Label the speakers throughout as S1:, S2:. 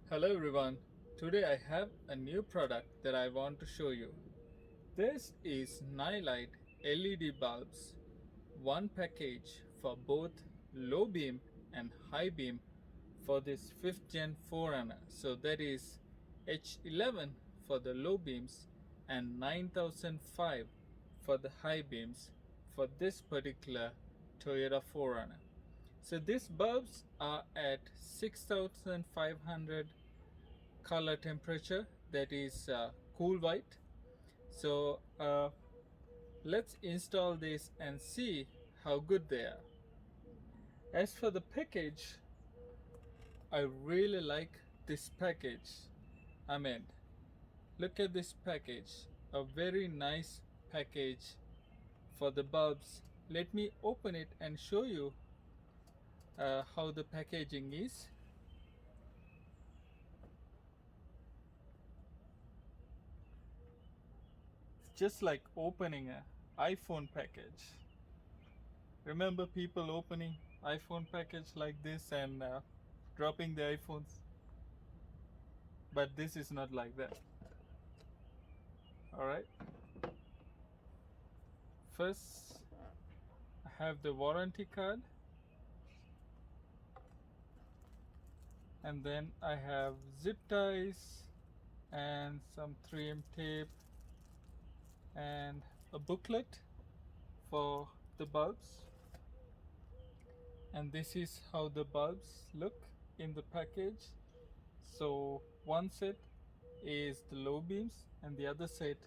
S1: Hello everyone, today I have a new product that I want to show you. This is Nilight LED bulbs, one package for both low beam and high beam for this 5th gen 4Runner. So that is H11 for the low beams and 9005 for the high beams for this particular Toyota 4Runner. So these bulbs are at 6500 color temperature, that is cool white. So let's install this and see how good they are. As for the package, I really like this package. I mean, look at this package, a very nice package for the bulbs. Let me open it and show you how the packaging is. It's just like opening an iPhone package. Remember people opening iPhone package like this and dropping the iPhones? But this is not like that. Alright. First, I have the warranty card. And then I have zip ties and some 3M tape and a booklet for the bulbs. And this is how the bulbs look in the package. So one set is the low beams and the other set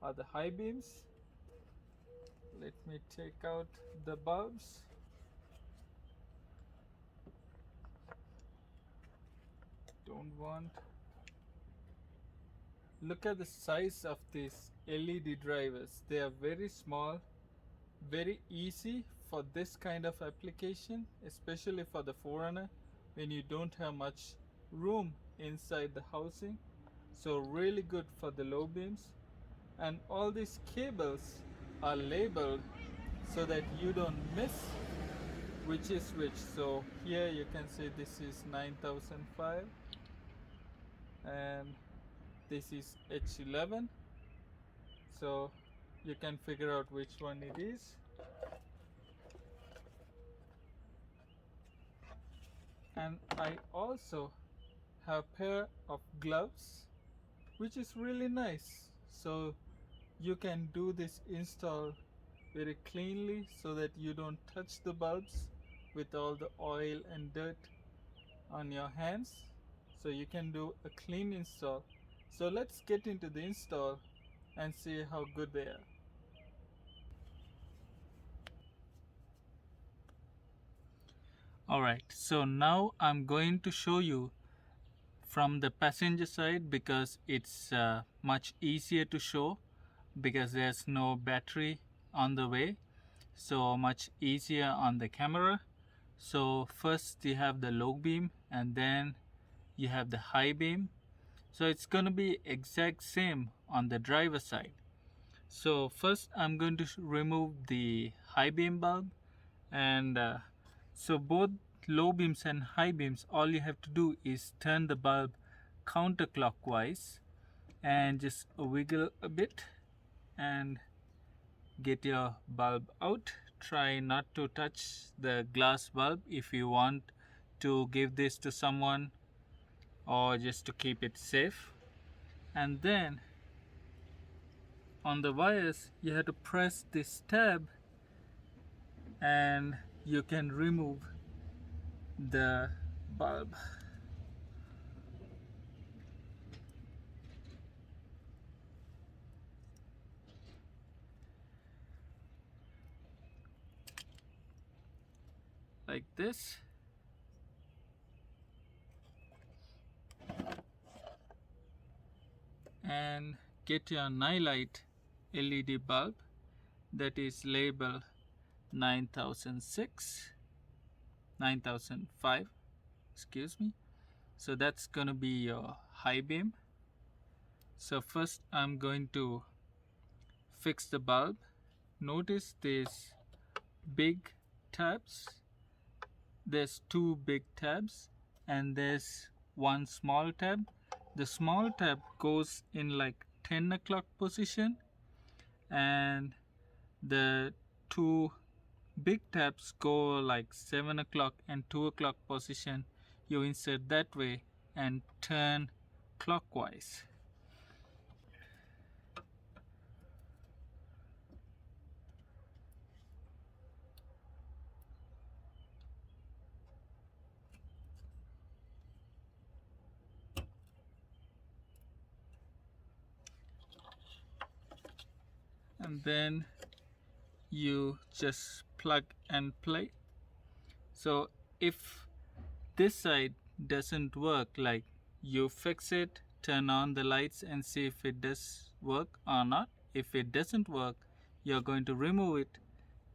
S1: are the high beams. Let me take out the bulbs. Don't want. Look at the size of these LED drivers. They are very small, very easy for this kind of application, especially for the 4Runner when you don't have much room inside the housing. So really good for the low beams. And all these cables are labeled so that you don't miss which is which. So here you can see this is 9005 and this is H11, so you can figure out which one it is. And I also have a pair of gloves which is really nice, so you can do this install very cleanly so that you don't touch the bulbs with all the oil and dirt on your hands. So you can do a clean install. So let's get into the install and see how good they are. Alright, so now I'm going to show you from the passenger side because it's much easier to show because there's no battery on the way, so much easier on the camera. So first you have the low beam and then you have the high beam. So it's going to be exact same on the driver side. So first I'm going to remove the high beam bulb, and so both low beams and high beams, all you have to do is turn the bulb counterclockwise and just wiggle a bit and get your bulb out. Try not to touch the glass bulb if you want to give this to someone or just to keep it safe. And then on the wires you have to press this tab and you can remove the bulb. Like this. And get your Nilight LED bulb that is labeled 9005, excuse me. So that's gonna be your high beam. So first I'm going to fix the bulb. Notice these big tabs. There's two big tabs and there's one small tab. The small tab goes in like 10 o'clock position, and the two big tabs go like 7 o'clock and 2 o'clock position. You insert that way and turn clockwise. And then you just plug and play. So if this side doesn't work, like, you fix it, turn on the lights and see if it does work or not. If it doesn't work, you're going to remove it,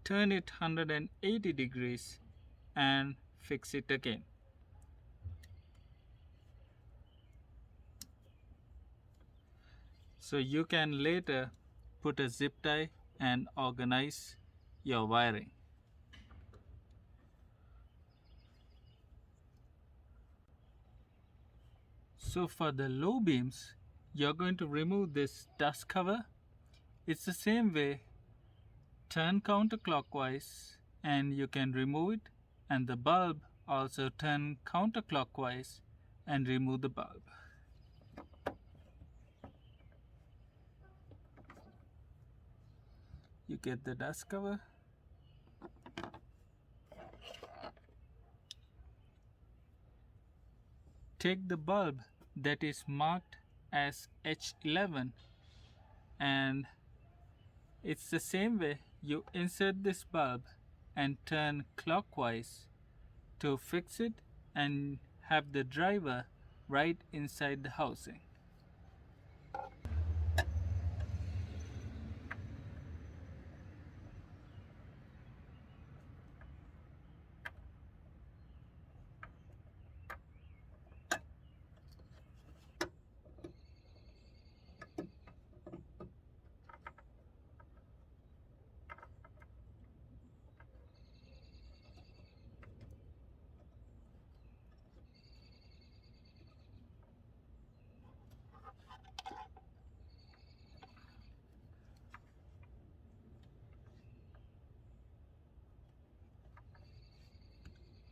S1: turn it 180 degrees and fix it again. So you can later put a zip tie and organize your wiring. So for the low beams, you're going to remove this dust cover. It's the same way. Turn counterclockwise and you can remove it, and the bulb also turn counterclockwise and remove the bulb. You get the dust cover. Take the bulb that is marked as H11, and it's the same way. You insert this bulb and turn clockwise to fix it and have the driver right inside the housing.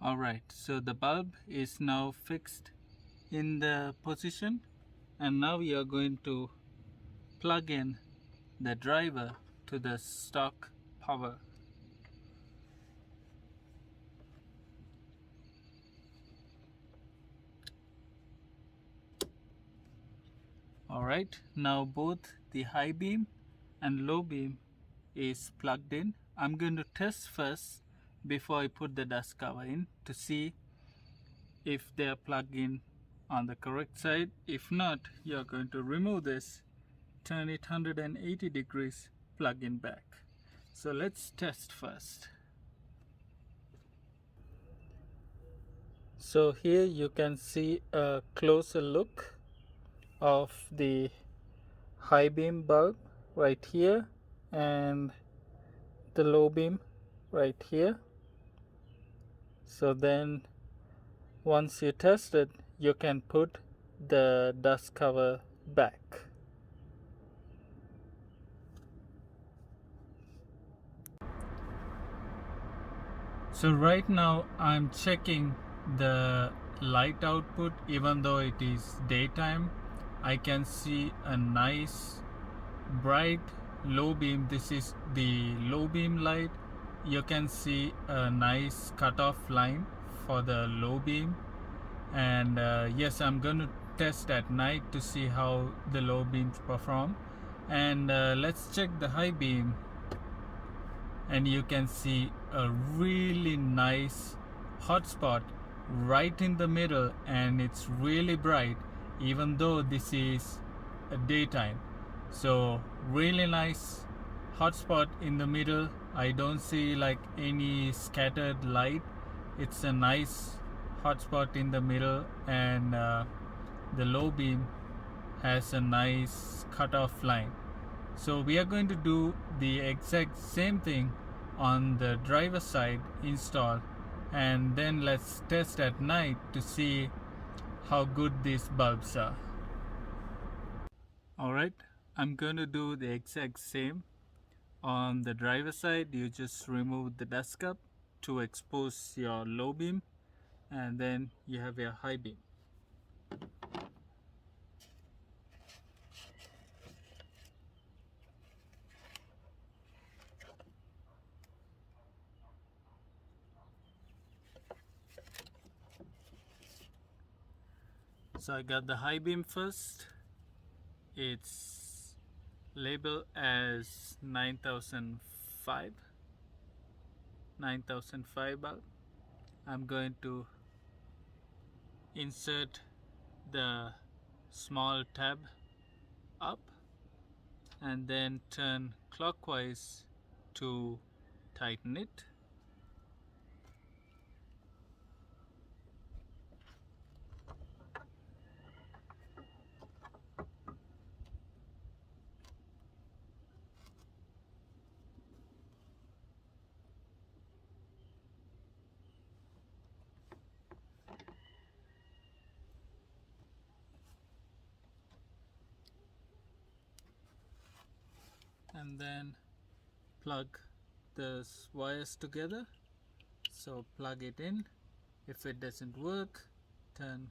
S1: Alright, so the bulb is now fixed in the position, and now we are going to plug in the driver to the stock power. Alright, now both the high beam and low beam is plugged in. I'm going to test first before I put the dust cover in to see if they are plugged in on the correct side. If not, you're going to remove this, turn it 180 degrees, plug in back. So let's test first. So here you can see a closer look of the high beam bulb right here and the low beam right here. So then once you test it, you can put the dust cover back. So right now I'm checking the light output. Even though it is daytime, I can see a nice bright low beam. This is the low beam light. You can see a nice cutoff line for the low beam, and yes, I'm going to test at night to see how the low beams perform. And let's check the high beam, and you can see a really nice hotspot right in the middle, and it's really bright even though this is a daytime. So really nice hotspot in the middle. I don't see like any scattered light. It's a nice hotspot in the middle, and the low beam has a nice cutoff line. So we are going to do the exact same thing on the driver side install, and then let's test at night to see how good these bulbs are. Alright, I'm going to do the exact same. On the driver side, you just remove the dust cap to expose your low beam, and then you have your high beam. So I got the high beam first. It's labeled as 9005 bulb. I'm going to insert the small tab up and then turn clockwise to tighten it. And then plug the wires together. So plug it in. If it doesn't work, turn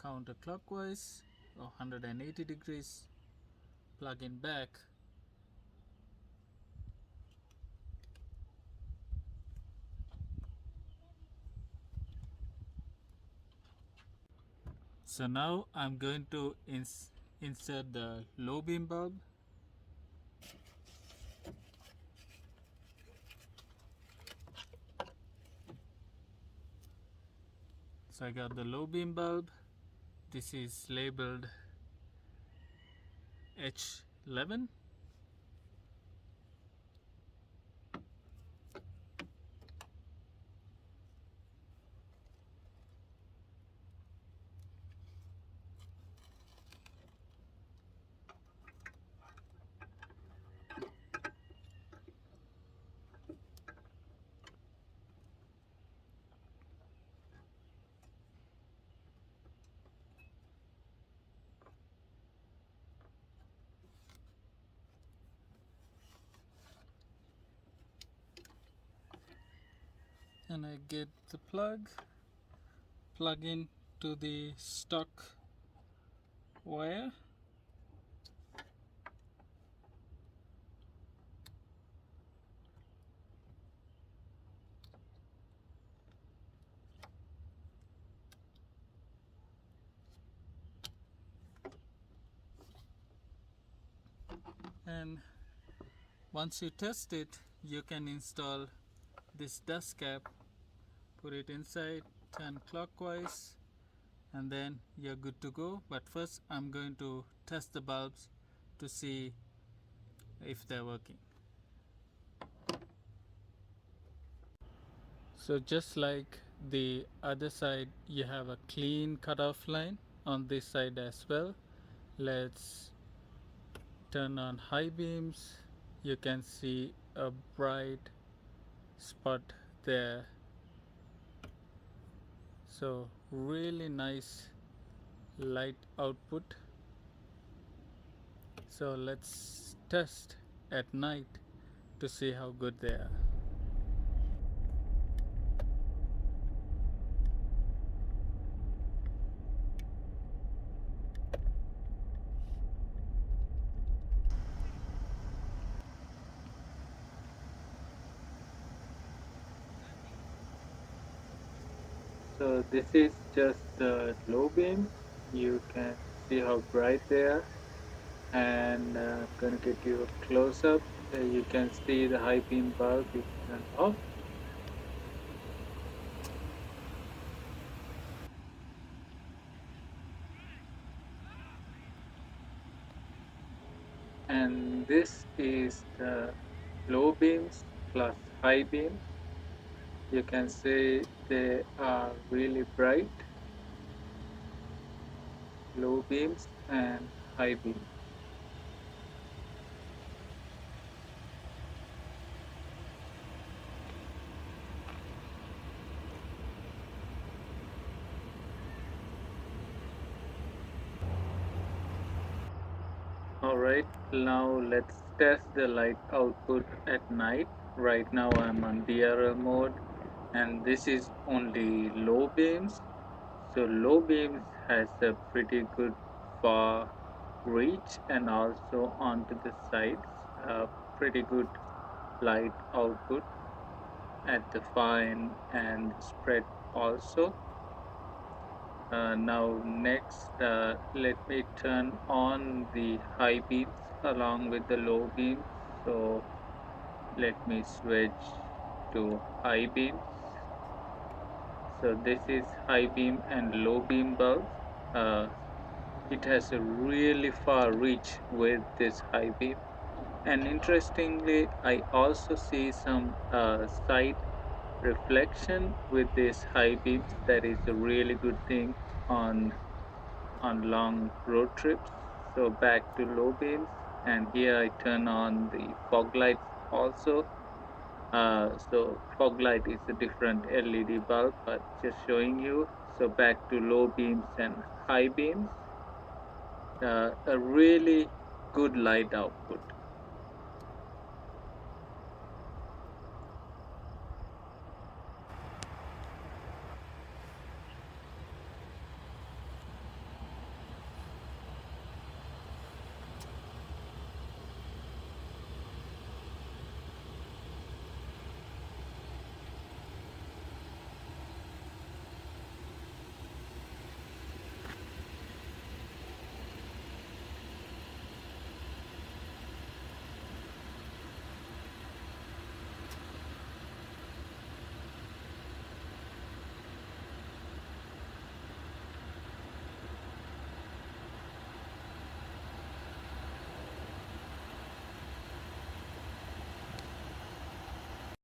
S1: counterclockwise or 180 degrees, plug in back. So now I'm going to insert the low beam bulb. So I got the low beam bulb. This is labeled H11. And I get the plug in to the stock wire. And once you test it, you can install this dust cap, put it inside, turn clockwise, and then you're good to go. But first I'm going to test the bulbs to see if they're working. So just like the other side, you have a clean cutoff line on this side as well. Let's turn on high beams. You can see a bright spot there. So really nice light output. So let's test at night to see how good they are. So this is just the low beams. You can see how bright they are, and I'm going to get you a close up. You can see the high beam bulb is turned off. And this is the low beams plus high beams. You can see they are really bright, low beams and high beams. Alright, now let's test the light output at night. Right now I'm on DRL mode and this is only low beams. So low beams has a pretty good far reach and also onto the sides. Pretty good light output at the far end and spread also. Now next, let me turn on the high beams along with the low beams. So let me switch to high beams. So this is high beam and low beam bulb. Uh, it has a really far reach with this high beam. And interestingly, I also see some side reflection with this high beams. That is a really good thing on long road trips. So back to low beams, and here I turn on the fog lights also. So fog light is a different LED bulb, but just showing you. So back to low beams and high beams, a really good light output.